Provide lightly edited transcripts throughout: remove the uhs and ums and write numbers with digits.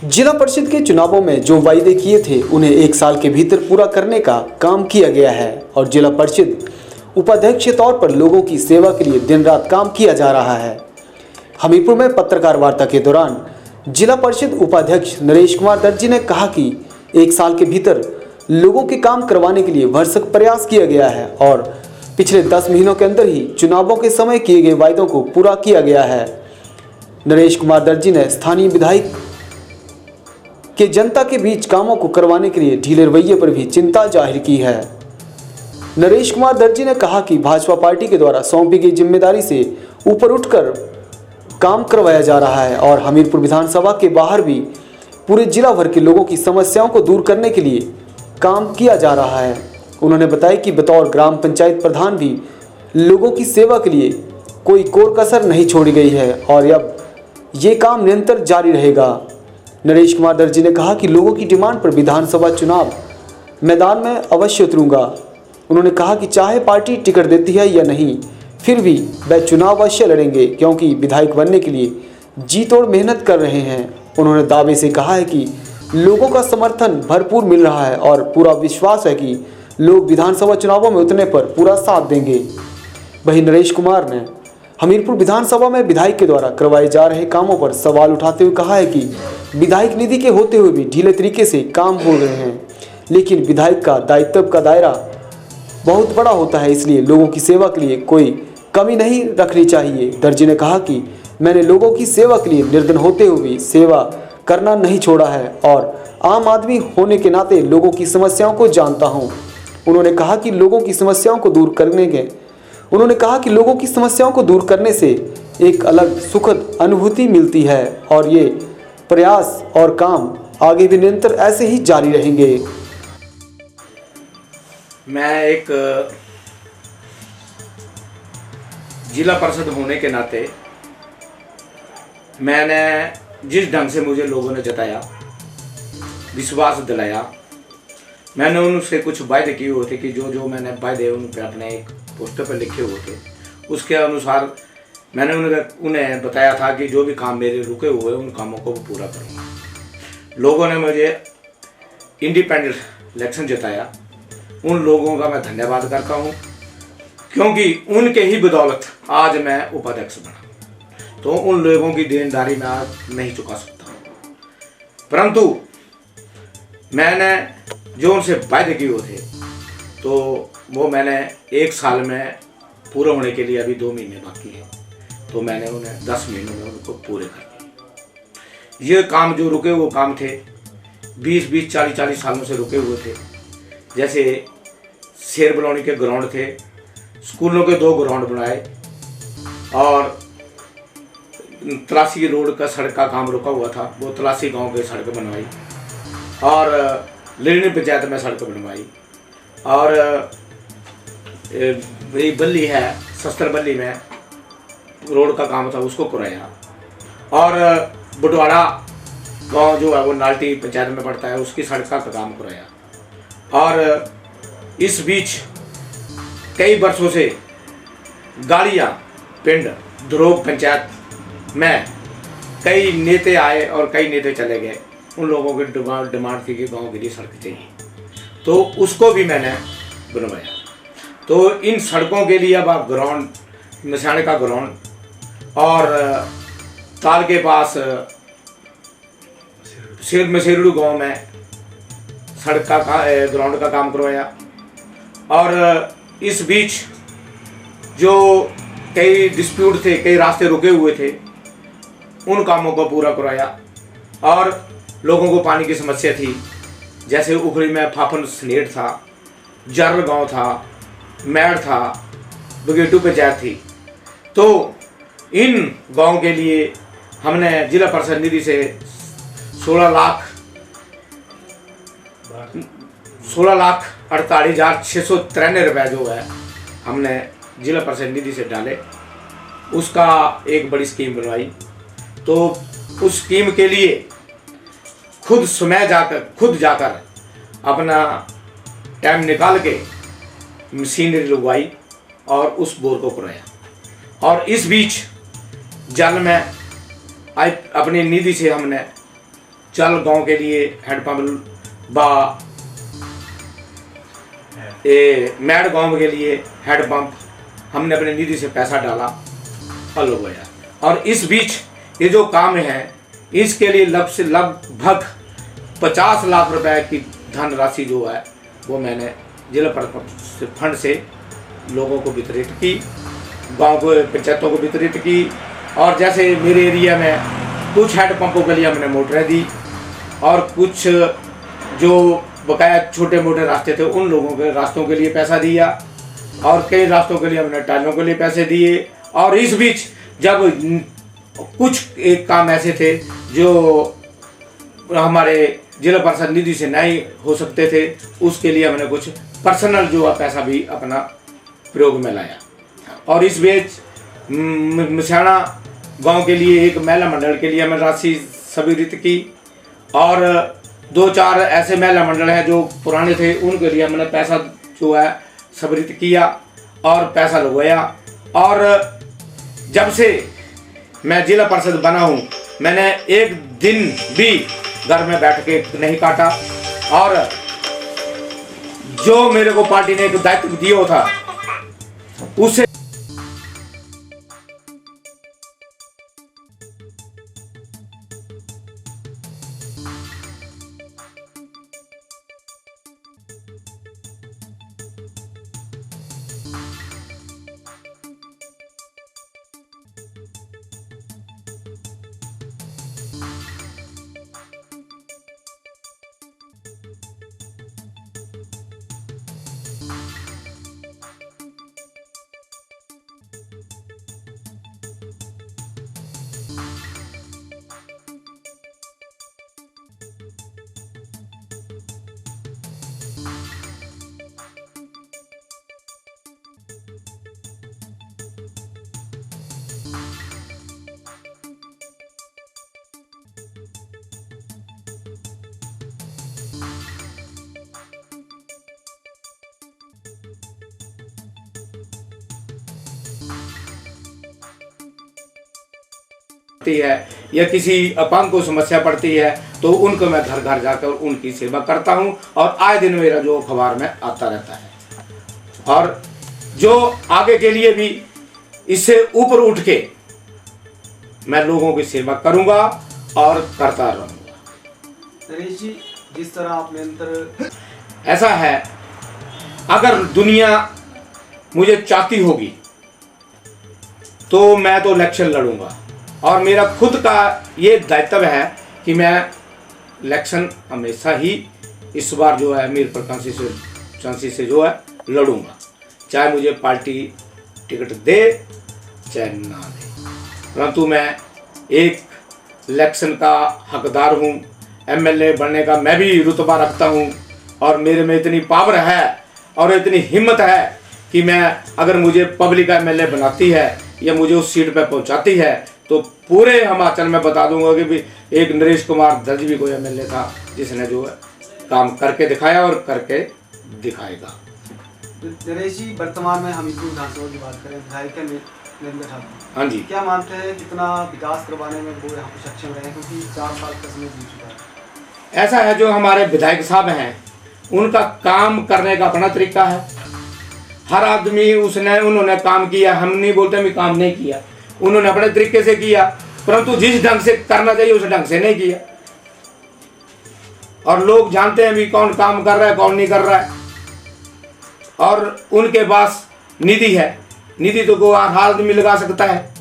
जिला परिषद के चुनावों में जो वायदे किए थे उन्हें 1 साल के भीतर पूरा करने का काम किया गया है और जिला परिषद उपाध्यक्ष के तौर पर लोगों की सेवा के लिए दिन रात काम किया जा रहा है। हमीरपुर में पत्रकार वार्ता के दौरान जिला परिषद उपाध्यक्ष नरेश कुमार दर्जी ने कहा कि 1 साल के भीतर लोगों के काम करवाने के लिए भरसक प्रयास किया गया है और पिछले 10 महीनों के अंदर ही चुनावों के समय किए गए वायदों को पूरा किया गया है। नरेश कुमार दर्जी ने स्थानीय विधायक के जनता के बीच कामों को करवाने के लिए ढीले रवैये पर भी चिंता जाहिर की है। नरेश कुमार दर्जी ने कहा कि भाजपा पार्टी के द्वारा सौंपी गई जिम्मेदारी से ऊपर उठकर काम करवाया जा रहा है और हमीरपुर विधानसभा के बाहर भी पूरे जिला भर के लोगों की समस्याओं को दूर करने के लिए काम किया जा रहा है। उन्होंने बताया कि बतौर ग्राम पंचायत प्रधान भी लोगों की सेवा के लिए कोई कोर कसर नहीं छोड़ी गई है और अब ये काम निरंतर जारी रहेगा। नरेश कुमार दर्जी ने कहा कि लोगों की डिमांड पर विधानसभा चुनाव मैदान में अवश्य उतरूंगा। उन्होंने कहा कि चाहे पार्टी टिकट देती है या नहीं, फिर भी वह चुनाव अवश्य लड़ेंगे क्योंकि विधायक बनने के लिए जी तोड़ मेहनत कर रहे हैं। उन्होंने दावे से कहा है कि लोगों का समर्थन भरपूर मिल रहा है और पूरा विश्वास है कि लोग विधानसभा चुनावों में उतरने पर पूरा साथ देंगे। वहीं नरेश कुमार ने हमीरपुर विधानसभा में विधायक के द्वारा करवाए जा रहे कामों पर सवाल उठाते हुए कहा है कि विधायक निधि के होते हुए भी ढीले तरीके से काम हो रहे हैं, लेकिन विधायक का दायित्व का दायरा बहुत बड़ा होता है, इसलिए लोगों की सेवा के लिए कोई कमी नहीं रखनी चाहिए। दर्जी ने कहा कि मैंने लोगों की सेवा के लिए निर्धन होते हुए भी सेवा करना नहीं छोड़ा है और आम आदमी होने के नाते लोगों की समस्याओं को जानता हूँ। उन्होंने कहा कि लोगों की समस्याओं को दूर करने से एक अलग सुखद अनुभूति मिलती है और ये प्रयास और काम आगे भी निरंतर ऐसे ही जारी रहेंगे। मैं एक जिला परिषद होने के नाते मैंने जिस ढंग से मुझे लोगों ने जताया, विश्वास दिलाया, मैंने उनसे कुछ वायदे किए हुए थे कि जो मैंने वायदे उन पे अपने एक पोस्टर पर लिखे हुए थे, उसके अनुसार मैंने उन्हें बताया था कि जो भी काम मेरे रुके हुए उन कामों को पूरा करूँगा। लोगों ने मुझे इंडिपेंडेंट इलेक्शन जिताया, उन लोगों का मैं धन्यवाद करता हूँ क्योंकि उनके ही बदौलत आज मैं उपाध्यक्ष बना। तो उन लोगों की देनदारी मैं आज नहीं चुका सकता, परंतु मैंने जो उनसे वायदे किए हुए थे तो वो मैंने 1 साल में पूरे होने के लिए अभी 2 महीने बाकी हैं, तो मैंने उन्हें 10 महीनों में उनको पूरे कर दिए। ये काम जो रुके हुए काम थे 20-20, 40-40 सालों से रुके हुए थे, जैसे शेर बलौनी के ग्राउंड थे, स्कूलों के 2 ग्राउंड बनाए और तलासी रोड का सड़क का काम रुका हुआ था, वो तलासी गांव के सड़क बनवाई और लेनी पंचायत में सड़क बनवाई और वही बल्ली है शस्त्र बल्ली में रोड का काम था उसको कराया और बुटवाड़ा गांव जो है वो नाल्टी पंचायत में पड़ता है उसकी सड़क का काम कराया। और इस बीच कई वर्षों से गाड़ियाँ पिंड धरोग पंचायत में कई नेता आए और कई नेता चले गए, उन लोगों की डिमांड थी कि गांव के लिए सड़क चाहिए, तो उसको भी मैंने बनवाया। तो इन सड़कों के लिए अब आप ग्राउंड मसाने का ग्राउंड और ताल के पास मसेरुडू गांव में सड़क का ग्राउंड का काम करवाया और इस बीच जो कई डिस्प्यूट थे, कई रास्ते रुके हुए थे, उन कामों को पूरा करवाया और लोगों को पानी की समस्या थी, जैसे उखड़ी में फाफन स्नेट था, जर्र गांव था, मैड़ था, बगेटू पंचायत थी, तो इन गांव के लिए हमने जिला परिषद निधि से 16,48,693 रुपये जो है हमने जिला परिषद निधि से डाले, उसका एक बड़ी स्कीम बनवाई। तो उस स्कीम के लिए खुद जाकर अपना टाइम निकाल के मशीनरी लगवाई और उस बोर को कराया। और इस बीच जल में अपनी निधि से हमने चल गांव के लिए हैंडपम्प मैड गांव के लिए हैंडपम्प हमने अपने निधि से पैसा डाला, हल हो गया। और इस बीच ये जो काम है इसके लिए लगभग 50 लाख रुपए की धनराशि जो है वो मैंने जिला परिषद फंड से लोगों को वितरित की, गांव को पंचायतों को वितरित की। और जैसे मेरे एरिया में कुछ हैंडपम्पों के लिए हमने मोटरें दी और कुछ जो बकाया छोटे मोटे रास्ते थे उन लोगों के रास्तों के लिए पैसा दिया और कई रास्तों के लिए हमने टाइलों के लिए पैसे दिए। और इस बीच जब कुछ एक काम ऐसे थे जो हमारे जिला परिषद निधि से नहीं हो सकते थे, उसके लिए हमने कुछ पर्सनल जो है पैसा भी अपना प्रयोग में लाया। और इस बीच मिसाना गांव के लिए एक महिला मंडल के लिए हमने राशि स्वीकृत की और 2-4 ऐसे महिला मंडल हैं जो पुराने थे उनके लिए हमने पैसा जो है स्वीकृत किया और पैसा लगवाया। और जब से मैं जिला परिषद बना हूँ मैंने एक दिन भी घर में बैठ के नहीं काटा और जो मेरे को पार्टी ने एक दायित्व दिया था उससे है या किसी अपंग को समस्या पड़ती है तो उनको मैं घर घर जाकर उनकी सेवा करता हूं और आए दिन मेरा जो अखबार में आता रहता है। और जो आगे के लिए भी इससे ऊपर उठ के मैं लोगों की सेवा करूंगा और करता रहूंगा। नरेश जी, जिस तरह आप निरंतर ऐसा है, अगर दुनिया मुझे चाहती होगी तो मैं तो इलेक्शन लड़ूंगा और मेरा खुद का ये दायित्व है कि मैं इलेक्शन हमेशा ही इस बार जो है मीरपुर कंस्टिट्यूएंसी से जो है लड़ूंगा, चाहे मुझे पार्टी टिकट दे चाहे ना दे, परंतु मैं एक इलेक्शन का हकदार हूँ। एमएलए बनने का मैं भी रुतबा रखता हूँ और मेरे में इतनी पावर है और इतनी हिम्मत है कि मैं अगर मुझे पब्लिक एमएलए बनाती है या मुझे उस सीट पर पहुँचाती है तो पूरे हिमाचल में बता दूंगा कि भी एक नरेश कुमार दर्जी भी कोई एमएलए था जिसने जो है काम करके दिखाया और करके दिखाएगा। नरेश जी, वर्तमान में हमीरपुर विधानसभा की बात करें, विधायक नरेंद्र ठाकुर, हाँ जी, क्या मानते हैं कितना विकास करवाने में वो यहाँ पर सक्षम रहे, क्योंकि 4 साल का समय बीत चुका है। ऐसा है, जो हमारे विधायक साहब हैं उनका काम करने का अपना तरीका है। हर आदमी उन्होंने काम किया, हम नहीं बोलते भी काम नहीं किया, उन्होंने अपने तरीके से किया, परंतु जिस ढंग से करना चाहिए उस ढंग से नहीं किया। और लोग जानते हैं भी कौन काम कर रहा है कौन नहीं कर रहा है। और उनके पास निधि है, निधि तो कोई हर आदमी लगा सकता है,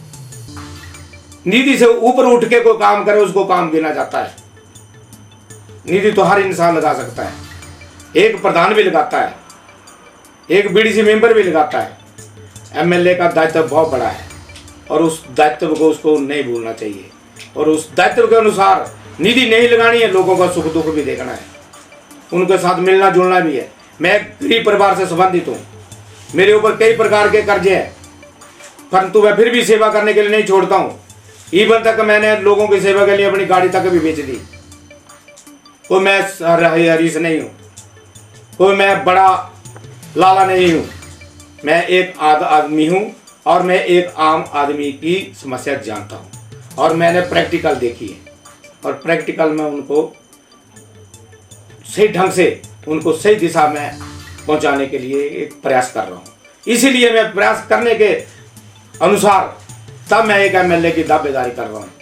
निधि से ऊपर उठ के कोई काम करे उसको काम गिना जाता है। निधि तो हर इंसान लगा सकता है, एक प्रधान भी लगाता है, एक बीडीसी मेंबर भी लगाता है। एमएलए का दायित्व बहुत बड़ा है और उस दायित्व को उसको नहीं भूलना चाहिए और उस दायित्व के अनुसार निधि नहीं लगानी है, लोगों का सुख दुख भी देखना है, उनके साथ मिलना जुलना भी है। मैं गरीब परिवार से संबंधित हूँ, मेरे ऊपर कई प्रकार के कर्जे हैं, परंतु मैं फिर भी सेवा करने के लिए नहीं छोड़ता हूँ। इवन तक मैंने लोगों की सेवा के लिए अपनी गाड़ी तक भी बेच दी। कोई मैं हरीश नहीं हूँ, कोई मैं बड़ा लाला नहीं हूँ, मैं एक आदमी हूँ और मैं एक आम आदमी की समस्या जानता हूँ और मैंने प्रैक्टिकल देखी है। और प्रैक्टिकल में उनको सही ढंग से उनको सही दिशा में पहुंचाने के लिए एक प्रयास कर रहा हूं। इसीलिए मैं प्रयास करने के अनुसार तब मैं एक एमएलए की दावेदारी कर रहा हूं।